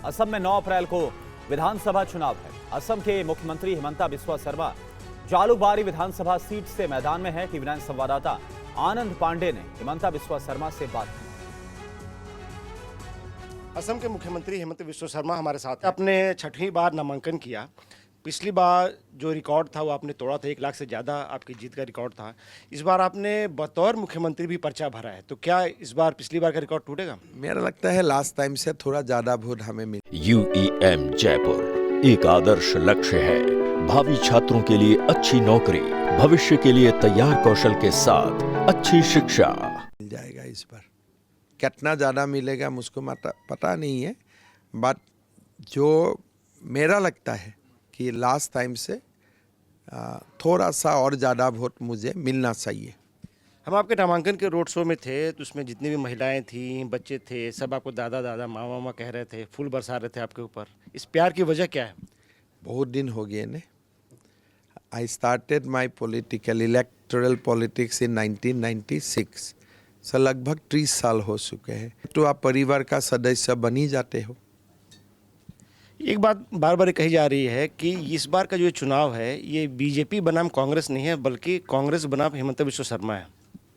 असम में 9 अप्रैल को विधानसभा चुनाव है। असम के मुख्यमंत्री हिमंता बिस्वा शर्मा जालूकबारी विधानसभा सीट से मैदान में है। टीवी 9 संवाददाता आनंद पांडे ने हिमंता बिस्वा शर्मा से बात की। असम के मुख्यमंत्री हिमंता बिस्वा शर्मा हमारे साथ हैं। आपने 6वीं बार नामांकन किया। पिछली बार जो रिकॉर्ड था वो आपने तोड़ा था, 1 लाख से ज़्यादा आपकी जीत का रिकॉर्ड था। इस बार आपने बतौर मुख्यमंत्री भी पर्चा भरा है, तो क्या इस बार पिछली बार का रिकॉर्ड टूटेगा? मेरा लगता है लास्ट टाइम से थोड़ा ज़्यादा वोट हमें मिले। UEM जयपुर एक आदर्श लक्ष्य है। भावी छात्रों के लिए अच्छी नौकरी, भविष्य के लिए तैयार कौशल के साथ अच्छी शिक्षा मिल जाएगा। इस बार कितना ज़्यादा मिलेगा मुझको पता नहीं है, बट जो मेरा लगता है कि लास्ट टाइम से थोड़ा सा और ज़्यादा वोट मुझे मिलना चाहिए। हम आपके नामांकन के रोड शो में थे, तो उसमें जितनी भी महिलाएं थी, बच्चे थे, सब आपको दादा दादा मामा मामा कह रहे थे, फूल बरसा रहे थे आपके ऊपर। इस प्यार की वजह क्या है? बहुत दिन हो गए ने। I started my political electoral politics in 1996, से लगभग 30 साल हो चुके हैं। तो आप परिवार का सदस्य बन ही जाते हो। एक बात बार बार कही जा रही है कि इस बार का जो चुनाव है ये बीजेपी बनाम कांग्रेस नहीं है, बल्कि कांग्रेस बनाम हिमंता बिस्वा शर्मा है।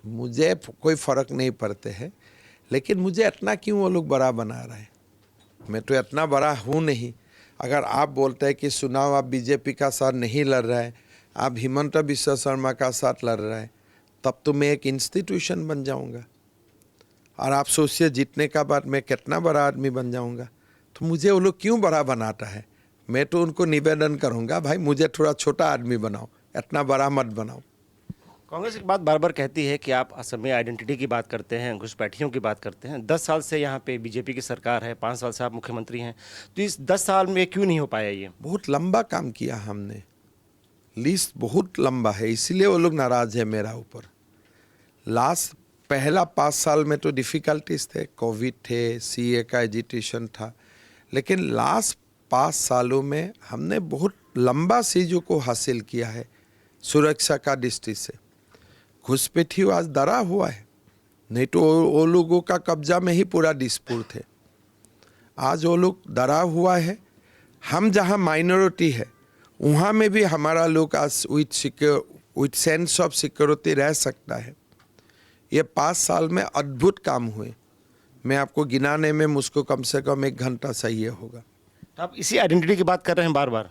मुझे कोई फ़र्क नहीं पड़ते है, लेकिन मुझे इतना क्यों वो लोग बड़ा बना रहे हैं? मैं तो इतना बड़ा हूँ नहीं। अगर आप बोलते हैं कि चुनाव आप बीजेपी का साथ नहीं लड़ रहे हैं, आप हिमंता बिस्वा शर्मा का साथ लड़ रहे हैं, तब तो मैं एक इंस्टीट्यूशन बन जाऊँगा। और आप सोचिए जीतने का बाद मैं कितना बड़ा आदमी बन जाऊँगा। तो मुझे वो लोग क्यों बड़ा बनाता है? मैं तो उनको निवेदन करूंगा, भाई मुझे थोड़ा छोटा आदमी बनाओ, इतना बड़ा मत बनाओ। कांग्रेस एक बात बार बार कहती है कि आप असम में आइडेंटिटी की बात करते हैं, घुसपैठियों की बात करते हैं। 10 साल से यहाँ पे बीजेपी की सरकार है, 5 साल से आप मुख्यमंत्री हैं, तो इस 10 साल में क्यों नहीं हो पाया ये? बहुत लंबा काम किया हमने, लिस्ट बहुत लंबा है, इसलिए वो लोग नाराज है मेरा ऊपर। लास्ट पहला 5 साल में तो डिफ़िकल्टीज थे, कोविड थे, CA का एजिटेशन था, लेकिन लास्ट 5 सालों में हमने बहुत लंबा चीज़ों को हासिल किया है। सुरक्षा का दृष्टि से घुसपैठियों आज डरा हुआ है, नहीं तो वो लोगों का कब्जा में ही पूरा दिसपुर थे। आज वो लोग डरा हुआ है। हम जहाँ माइनॉरिटी है वहाँ में भी हमारा लोग आज विथ सेंस ऑफ सिक्योरिटी रह सकता है। ये 5 साल में अद्भुत काम हुए। मैं आपको गिनाने में मुझको कम से कम 1 घंटा चाहिए होगा। तो आप इसी आइडेंटिटी की बात कर रहे हैं बार बार।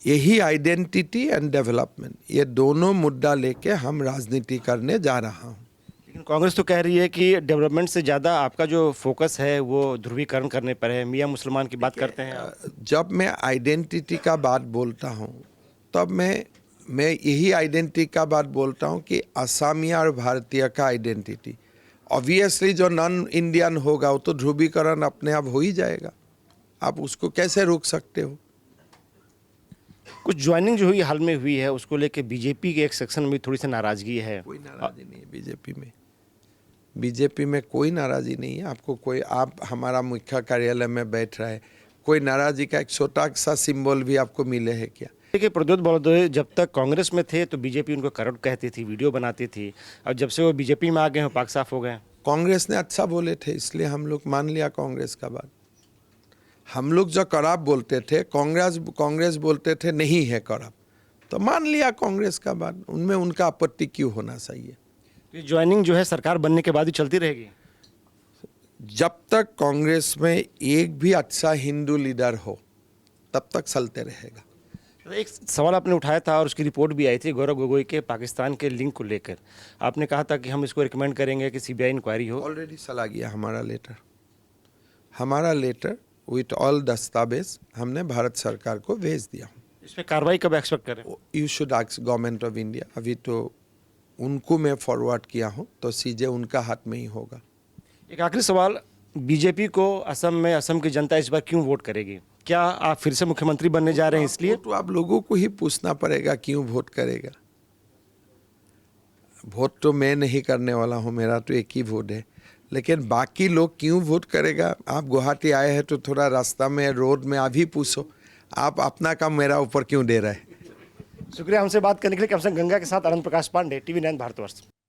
यही आइडेंटिटी एंड डेवलपमेंट, ये दोनों मुद्दा लेके हम राजनीति करने जा रहा हूँ। लेकिन कांग्रेस तो कह रही है कि डेवलपमेंट से ज़्यादा आपका जो फोकस है वो ध्रुवीकरण करने पर है, मियाँ मुसलमान की बात करते हैं आप। जब मैं आइडेंटिटी का बात बोलता हूँ तब मैं यही आइडेंटिटी का बात बोलता हूँ कि असमिया और भारतीय का आइडेंटिटी। ऑब्वियसली जो नॉन इंडियन होगा वो तो ध्रुवीकरण अपने आप हो ही जाएगा। आप उसको कैसे रोक सकते हो? कुछ ज्वाइनिंग जो हुई हाल में हुई है, उसको लेके बीजेपी के एक सेक्शन में थोड़ी सी नाराजगी है। कोई नाराज़ी नहीं है बीजेपी में कोई नाराज़ी नहीं है। आपको कोई, आप हमारा मुख्य कार्यालय में बैठ रहे हैं, कोई नाराज़गी का एक छोटा सा सिंबल भी आपको मिले है क्या? देखिए, प्रद्योत बड़ोदय जब तक कांग्रेस में थे तो बीजेपी उनको करप्ट कहती थी, वीडियो बनाती थी, और जब से वो बीजेपी में आ गए हैं पाक साफ हो गए। कांग्रेस ने अच्छा बोले थे इसलिए हम लोग मान लिया कांग्रेस का बात। हम लोग जो करप्ट बोलते थे, कांग्रेस बोलते थे नहीं है करप्ट, तो मान लिया कांग्रेस का बात। उनमें उनका आपत्ति क्यों होना चाहिए? ये ज्वाइनिंग जो है सरकार बनने के बाद ही चलती रहेगी। जब तक कांग्रेस में एक भी अच्छा हिंदू लीडर हो तब तक चलते रहेगा। एक सवाल आपने उठाया था और उसकी रिपोर्ट भी आई थी गौरव गोगोई के पाकिस्तान के लिंक को लेकर। आपने कहा था कि हम इसको रिकमेंड करेंगे कि CBI इंक्वायरी हो। ऑलरेडी चला गया हमारा लेटर विथ ऑल दस्तावेज हमने भारत सरकार को भेज दिया। इस पर कार्रवाई कब एक्सपेक्ट करें? You should ask government of India. अभी तो उनको मैं फॉरवर्ड किया हूँ, तो सीधे उनका हाथ में ही होगा। एक आखिरी सवाल, बीजेपी को असम में असम की जनता इस बार क्यों वोट करेगी? क्या आप फिर से मुख्यमंत्री बनने जा रहे हैं इसलिए? तो आप लोगों को ही पूछना पड़ेगा क्यों वोट करेगा। वोट तो मैं नहीं करने वाला हूँ, मेरा तो एक ही वोट है, लेकिन बाकी लोग क्यों वोट करेगा? आप गुवाहाटी आए हैं तो थोड़ा रास्ता में, रोड में अभी पूछो। आप अपना काम मेरा ऊपर क्यों दे रहे हैं? शुक्रिया हमसे बात करने के लिए। कैप्टन गंगा के साथ आनंद प्रकाश पांडे, TV 9 भारतवर्ष।